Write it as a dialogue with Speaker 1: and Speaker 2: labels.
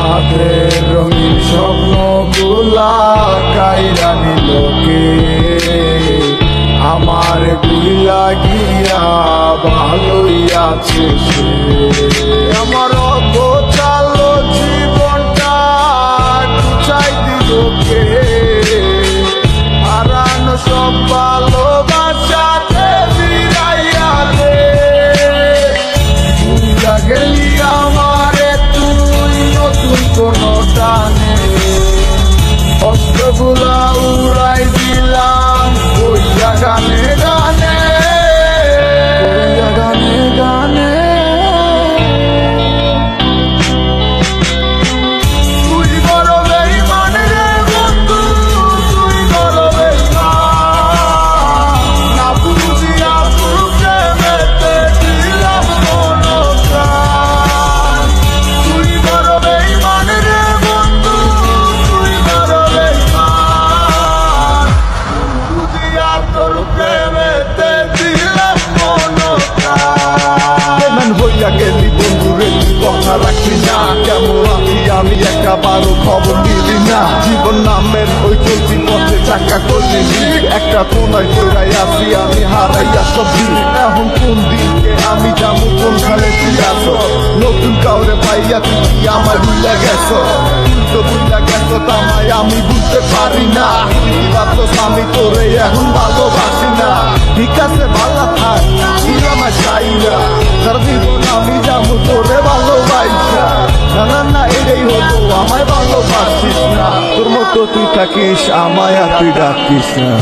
Speaker 1: রাতের রঙিন স্বপ্নগুলা কাইরা নিলোকে আমার গুলা গিয়া ভালোই আছে সে। আমার গোছালো জীবনটা গুছাই দিলোকে হারানো সব ভালোবাসাতে ফিরাইয়া দে। ভুইলা গেলি আমারে তুই নতুন কোনো টানে অস্ত্রগুলা উড়াই দিলাম কইয়া গানে গানে কইয়া গানে গানে। তুই বড় বেঈমান রে বন্ধু, তুই বড় বেঈমান। না বুঝিয়া বুঝে মেতে দিলাম মনো প্রাণ। তুই বড় বেঈমান রে বন্ধু, তুই বড় বেঈমান। বুঝিয়া তোর প্রেমেতে দিলাম মনো প্রাণ। বেঈমান হইয়া গেলি বন্ধু রে, তুই কথা রাখবি না। কেমন আছি আমি একবারও খবর নিবি না। জীবন নামের ওই চলতি পথে চাকা করলি একটা কোনায় চড়াই আসি আমি হারাইয়া সবজি। এখন কোন দিকে আমি যাবো কোনখানে তুই আসো? নতুন কাউরে পাইয়া তুই কি আমার ভুলে গেছ? তুই তো ভুলে গেছ তামায় আমি বুঝতে পারি না। তুই ভাবছস আমি তোরে এখন ভালোবাসি না। ঠিক আছে ভালো থাক, তুই আমার চাই না। তার জীবন আমি যাবো তোরে ভালোবাসা। না না না এটাই হতো আমায় ভালোবাসিস না। তোর মতো তুই থাকিস আমায় আর তুই ডাকিস না।